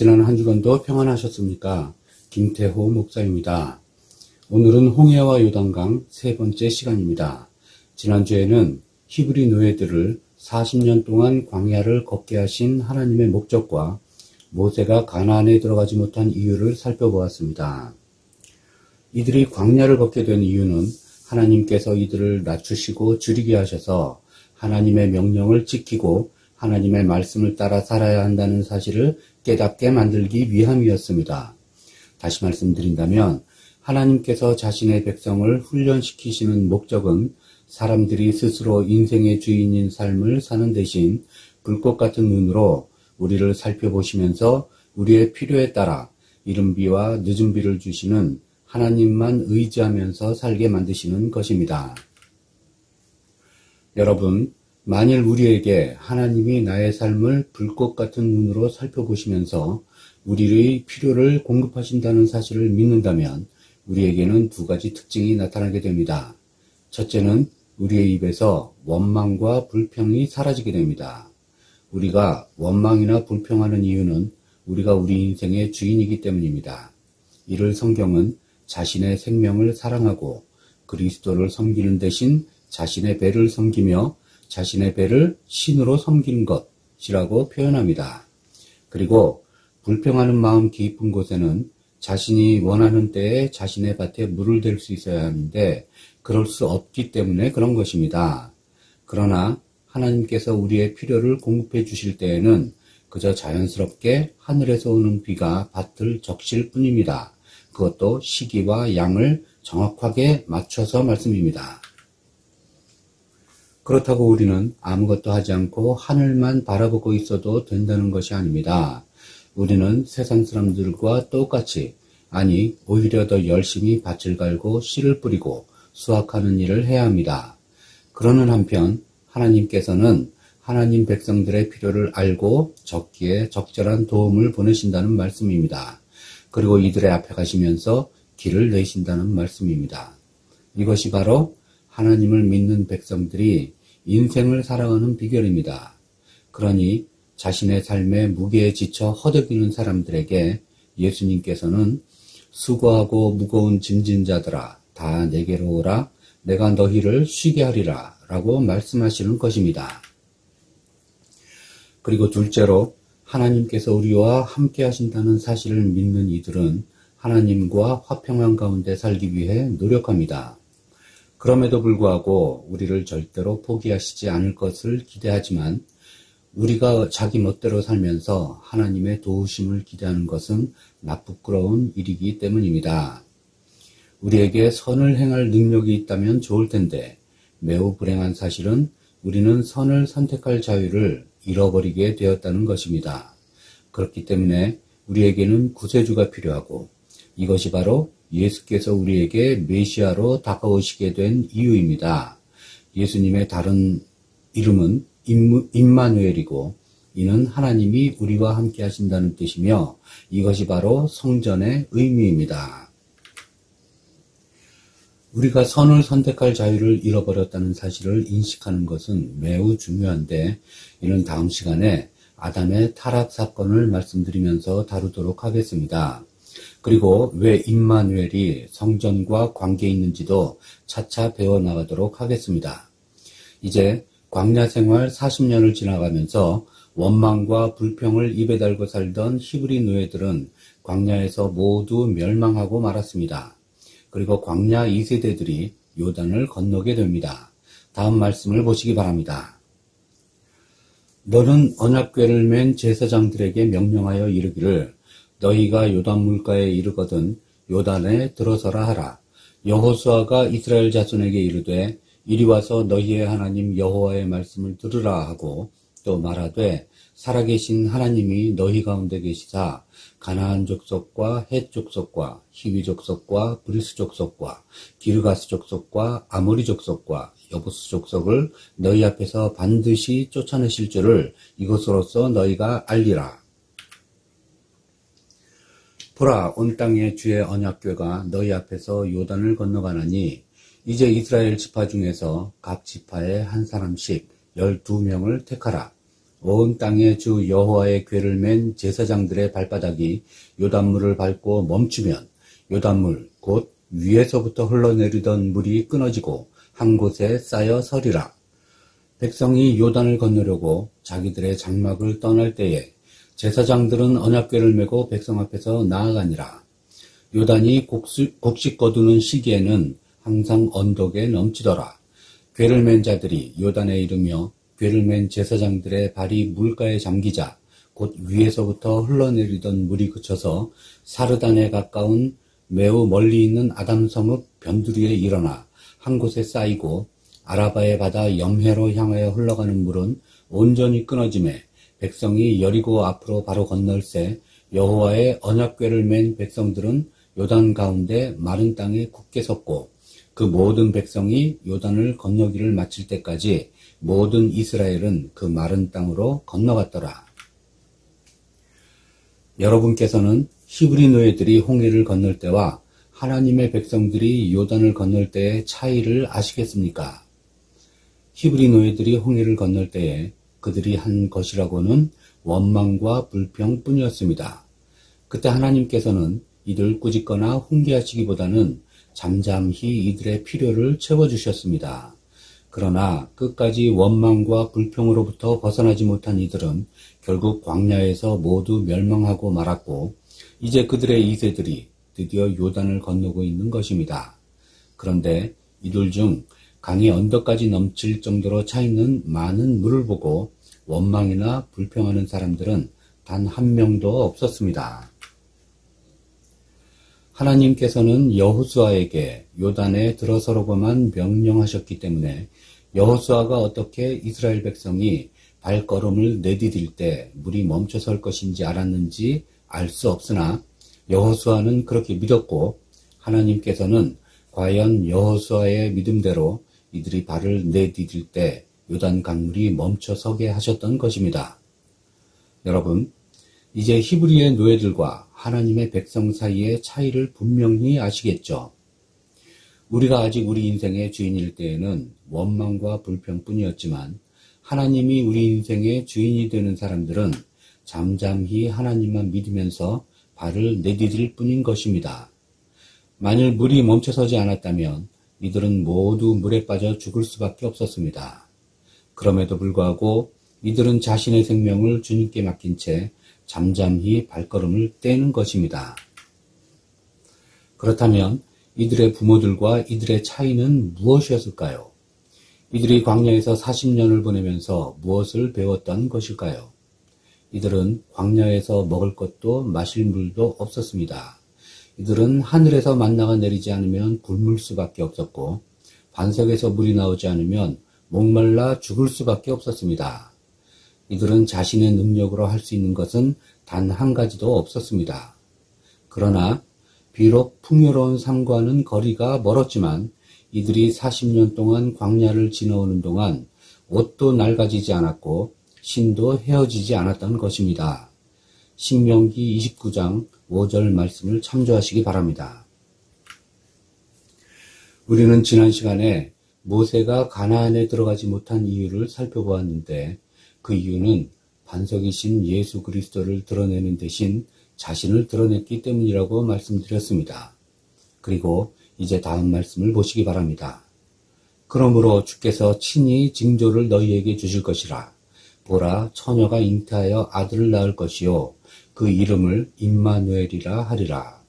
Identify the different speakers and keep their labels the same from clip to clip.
Speaker 1: 지난 한 주간도 평안하셨습니까? 김태호 목사입니다. 오늘은 홍해와 요단강 세 번째 시간입니다. 지난주에는 히브리 노예들을 40년 동안 광야를 걷게 하신 하나님의 목적과 모세가 가나안에 들어가지 못한 이유를 살펴보았습니다. 이들이 광야를 걷게 된 이유는 하나님께서 이들을 낮추시고 줄이게 하셔서 하나님의 명령을 지키고 하나님의 말씀을 따라 살아야 한다는 사실을 깨닫게 만들기 위함이었습니다. 다시 말씀드린다면 하나님께서 자신의 백성을 훈련시키시는 목적은 사람들이 스스로 인생의 주인인 삶을 사는 대신 불꽃 같은 눈으로 우리를 살펴보시면서 우리의 필요에 따라 이른 비와 늦은 비를 주시는 하나님만 의지하면서 살게 만드시는 것입니다. 여러분, 만일 우리에게 하나님이 나의 삶을 불꽃 같은 눈으로 살펴보시면서 우리의 필요를 공급하신다는 사실을 믿는다면 우리에게는 두 가지 특징이 나타나게 됩니다. 첫째는 우리의 입에서 원망과 불평이 사라지게 됩니다. 우리가 원망이나 불평하는 이유는 우리가 우리 인생의 주인이기 때문입니다. 이를 성경은 자신의 생명을 사랑하고 그리스도를 섬기는 대신 자신의 배를 섬기며 자신의 배를 신으로 섬기는 것이라고 표현합니다. 그리고 불평하는 마음 깊은 곳에는 자신이 원하는 때에 자신의 밭에 물을 댈 수 있어야 하는데 그럴 수 없기 때문에 그런 것입니다. 그러나 하나님께서 우리의 필요를 공급해 주실 때에는 그저 자연스럽게 하늘에서 오는 비가 밭을 적실 뿐입니다. 그것도 시기와 양을 정확하게 맞춰서 말씀입니다. 그렇다고 우리는 아무것도 하지 않고 하늘만 바라보고 있어도 된다는 것이 아닙니다. 우리는 세상 사람들과 똑같이, 아니 오히려 더 열심히 밭을 갈고 씨를 뿌리고 수확하는 일을 해야 합니다. 그러는 한편 하나님께서는 하나님 백성들의 필요를 알고 적기에 적절한 도움을 보내신다는 말씀입니다. 그리고 이들의 앞에 가시면서 길을 내신다는 말씀입니다. 이것이 바로 하나님을 믿는 백성들이 인생을 살아가는 비결입니다. 그러니 자신의 삶의 무게에 지쳐 허덕이는 사람들에게 예수님께서는 수고하고 무거운 짐진 자들아 다 내게로 오라 내가 너희를 쉬게 하리라 라고 말씀하시는 것입니다. 그리고 둘째로 하나님께서 우리와 함께 하신다는 사실을 믿는 이들은 하나님과 화평한 가운데 살기 위해 노력합니다. 그럼에도 불구하고 우리를 절대로 포기하시지 않을 것을 기대하지만 우리가 자기 멋대로 살면서 하나님의 도우심을 기대하는 것은 나쁘끄러운 일이기 때문입니다. 우리에게 선을 행할 능력이 있다면 좋을 텐데 매우 불행한 사실은 우리는 선을 선택할 자유를 잃어버리게 되었다는 것입니다. 그렇기 때문에 우리에게는 구세주가 필요하고 이것이 바로 예수께서 우리에게 메시아로 다가오시게 된 이유입니다. 예수님의 다른 이름은 임마누엘이고 이는 하나님이 우리와 함께 하신다는 뜻이며 이것이 바로 성전의 의미입니다. 우리가 선을 선택할 자유를 잃어버렸다는 사실을 인식하는 것은 매우 중요한데 이는 다음 시간에 아담의 타락 사건을 말씀드리면서 다루도록 하겠습니다. 그리고 왜 임마누엘이 성전과 관계 있는지도 차차 배워나가도록 하겠습니다. 이제 광야 생활 40년을 지나가면서 원망과 불평을 입에 달고 살던 히브리 노예들은 광야에서 모두 멸망하고 말았습니다. 그리고 광야 2세대들이 요단을 건너게 됩니다. 다음 말씀을 보시기 바랍니다. 너는 언약궤를 맨 제사장들에게 명령하여 이르기를 너희가 요단 물가에 이르거든 요단에 들어서라 하라. 여호수아가 이스라엘 자손에게 이르되 이리 와서 너희의 하나님 여호와의 말씀을 들으라 하고 또 말하되 살아계신 하나님이 너희 가운데 계시사 가나안 족속과 헷 족속과 히위 족속과 브리스 족속과 기르가스 족속과 아모리 족속과 여부스 족속을 너희 앞에서 반드시 쫓아내실 줄을 이것으로써 너희가 알리라. 보라, 온 땅에 주의 언약궤가 너희 앞에서 요단을 건너가나니 이제 이스라엘 지파 중에서 각 지파에 한 사람씩 12명을 택하라. 온 땅에 주 여호와의 궤를 맨 제사장들의 발바닥이 요단물을 밟고 멈추면 요단물 곧 위에서부터 흘러내리던 물이 끊어지고 한 곳에 쌓여 서리라. 백성이 요단을 건너려고 자기들의 장막을 떠날 때에 제사장들은 언약궤를 메고 백성 앞에서 나아가니라. 요단이 곡식 거두는 시기에는 항상 언덕에 넘치더라. 궤를 맨 자들이 요단에 이르며 궤를 맨 제사장들의 발이 물가에 잠기자 곧 위에서부터 흘러내리던 물이 그쳐서 사르단에 가까운 매우 멀리 있는 아담섬읍 변두리에 일어나 한 곳에 쌓이고 아라바의 바다 염해로 향하여 흘러가는 물은 온전히 끊어지매 백성이 여리고 앞으로 바로 건널새 여호와의 언약궤를 맨 백성들은 요단 가운데 마른 땅에 굳게 섰고 그 모든 백성이 요단을 건너기를 마칠 때까지 모든 이스라엘은 그 마른 땅으로 건너갔더라. 여러분께서는 히브리 노예들이 홍해를 건널 때와 하나님의 백성들이 요단을 건널 때의 차이를 아시겠습니까? 히브리 노예들이 홍해를 건널 때에 그들이 한 것이라고는 원망과 불평뿐이었습니다. 그때 하나님께서는 이들 꾸짖거나 훈계하시기보다는 잠잠히 이들의 필요를 채워주셨습니다. 그러나 끝까지 원망과 불평으로부터 벗어나지 못한 이들은 결국 광야에서 모두 멸망하고 말았고 이제 그들의 2세들이 드디어 요단을 건너고 있는 것입니다. 그런데 이들 중 강이 언덕까지 넘칠 정도로 차 있는 많은 물을 보고 원망이나 불평하는 사람들은 단 한 명도 없었습니다. 하나님께서는 여호수아에게 요단에 들어서라고만 명령하셨기 때문에 여호수아가 어떻게 이스라엘 백성이 발걸음을 내디딜 때 물이 멈춰설 것인지 알았는지 알 수 없으나 여호수아는 그렇게 믿었고 하나님께서는 과연 여호수아의 믿음대로 이들이 발을 내디딜 때 요단 강물이 멈춰서게 하셨던 것입니다. 여러분, 이제 히브리의 노예들과 하나님의 백성 사이의 차이를 분명히 아시겠죠? 우리가 아직 우리 인생의 주인일 때에는 원망과 불평뿐이었지만 하나님이 우리 인생의 주인이 되는 사람들은 잠잠히 하나님만 믿으면서 발을 내디딜 뿐인 것입니다. 만일 물이 멈춰서지 않았다면 이들은 모두 물에 빠져 죽을 수밖에 없었습니다. 그럼에도 불구하고 이들은 자신의 생명을 주님께 맡긴 채 잠잠히 발걸음을 떼는 것입니다. 그렇다면 이들의 부모들과 이들의 차이는 무엇이었을까요? 이들이 광야에서 40년을 보내면서 무엇을 배웠던 것일까요? 이들은 광야에서 먹을 것도 마실 물도 없었습니다. 이들은 하늘에서 만나가 내리지 않으면 굶을 수밖에 없었고 반석에서 물이 나오지 않으면 목말라 죽을 수밖에 없었습니다. 이들은 자신의 능력으로 할 수 있는 것은 단 한 가지도 없었습니다. 그러나 비록 풍요로운 삶과는 거리가 멀었지만 이들이 40년 동안 광야를 지나오는 동안 옷도 낡아지지 않았고 신도 헤어지지 않았던 것입니다. 신명기 29장 5절 말씀을 참조하시기 바랍니다. 우리는 지난 시간에 모세가 가나안에 들어가지 못한 이유를 살펴보았는데 그 이유는 반석이신 예수 그리스도를 드러내는 대신 자신을 드러냈기 때문이라고 말씀드렸습니다. 그리고 이제 다음 말씀을 보시기 바랍니다. 그러므로 주께서 친히 징조를 너희에게 주실 것이라. 보라, 처녀가 잉태하여 아들을 낳을 것이요 그 이름을 임마누엘이라 하리라.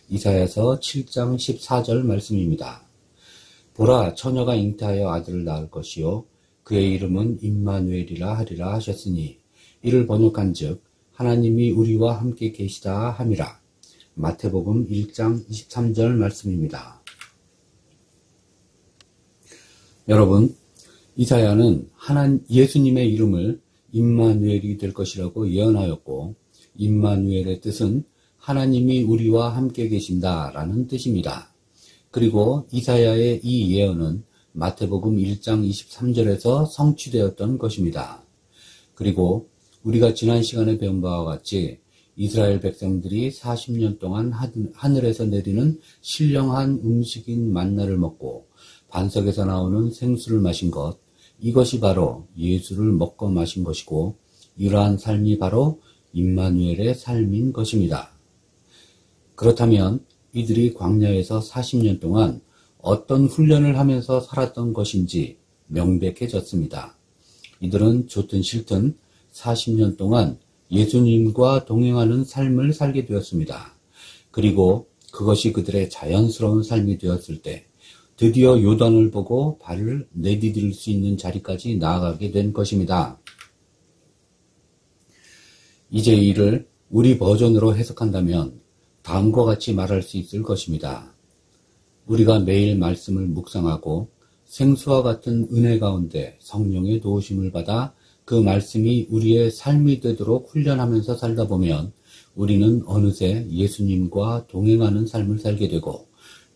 Speaker 1: 이사야서 7장 14절 말씀입니다. 보라, 처녀가 잉태하여 아들을 낳을 것이요 그의 이름은 임마누엘이라 하리라 하셨으니 이를 번역한즉 하나님이 우리와 함께 계시다 함이라. 마태복음 1장 23절 말씀입니다. 여러분, 이사야는 예수님의 이름을 임마누엘이 될 것이라고 예언하였고 임마누엘의 뜻은 하나님이 우리와 함께 계신다라는 뜻입니다. 그리고 이사야의 이 예언은 마태복음 1장 23절에서 성취되었던 것입니다. 그리고 우리가 지난 시간에 배운 바와 같이 이스라엘 백성들이 40년 동안 하늘에서 내리는 신령한 음식인 만나를 먹고 반석에서 나오는 생수를 마신 것, 이것이 바로 예수를 먹고 마신 것이고 이러한 삶이 바로 임마누엘의 삶인 것입니다. 그렇다면 이들이 광야에서 40년 동안 어떤 훈련을 하면서 살았던 것인지 명백해졌습니다. 이들은 좋든 싫든 40년 동안 예수님과 동행하는 삶을 살게 되었습니다. 그리고 그것이 그들의 자연스러운 삶이 되었을 때 드디어 요단을 보고 발을 내디딜 수 있는 자리까지 나아가게 된 것입니다. 이제 이를 우리 버전으로 해석한다면 다음과 같이 말할 수 있을 것입니다. 우리가 매일 말씀을 묵상하고 생수와 같은 은혜 가운데 성령의 도우심을 받아 그 말씀이 우리의 삶이 되도록 훈련하면서 살다 보면 우리는 어느새 예수님과 동행하는 삶을 살게 되고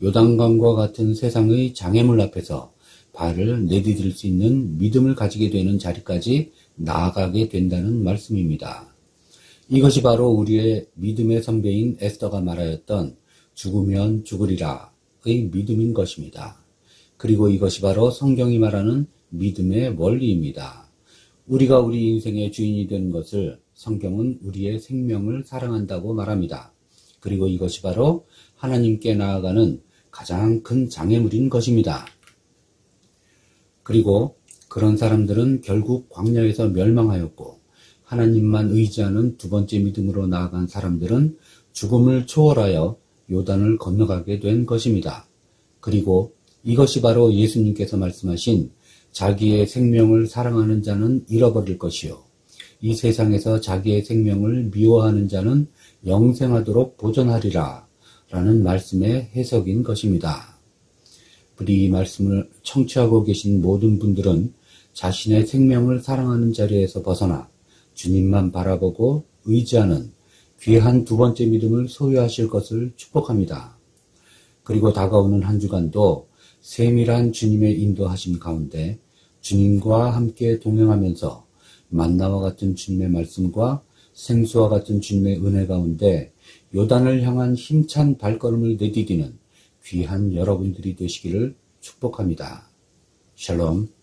Speaker 1: 요단강과 같은 세상의 장애물 앞에서 발을 내디딜 수 있는 믿음을 가지게 되는 자리까지 나아가게 된다는 말씀입니다. 이것이 바로 우리의 믿음의 선배인 에스더가 말하였던 죽으면 죽으리라의 믿음인 것입니다. 그리고 이것이 바로 성경이 말하는 믿음의 원리입니다. 우리가 우리 인생의 주인이 되는 것을 성경은 우리의 생명을 사랑한다고 말합니다. 그리고 이것이 바로 하나님께 나아가는 가장 큰 장애물인 것입니다. 그리고 그런 사람들은 결국 광야에서 멸망하였고 하나님만 의지하는 두 번째 믿음으로 나아간 사람들은 죽음을 초월하여 요단을 건너가게 된 것입니다. 그리고 이것이 바로 예수님께서 말씀하신 자기의 생명을 사랑하는 자는 잃어버릴 것이요 이 세상에서 자기의 생명을 미워하는 자는 영생하도록 보존하리라 라는 말씀의 해석인 것입니다. 우리 이 말씀을 청취하고 계신 모든 분들은 자신의 생명을 사랑하는 자리에서 벗어나 주님만 바라보고 의지하는 귀한 두 번째 믿음을 소유하실 것을 축복합니다. 그리고 다가오는 한 주간도 세밀한 주님의 인도하심 가운데 주님과 함께 동행하면서 만나와 같은 주님의 말씀과 생수와 같은 주님의 은혜 가운데 요단을 향한 힘찬 발걸음을 내디디는 귀한 여러분들이 되시기를 축복합니다. 샬롬.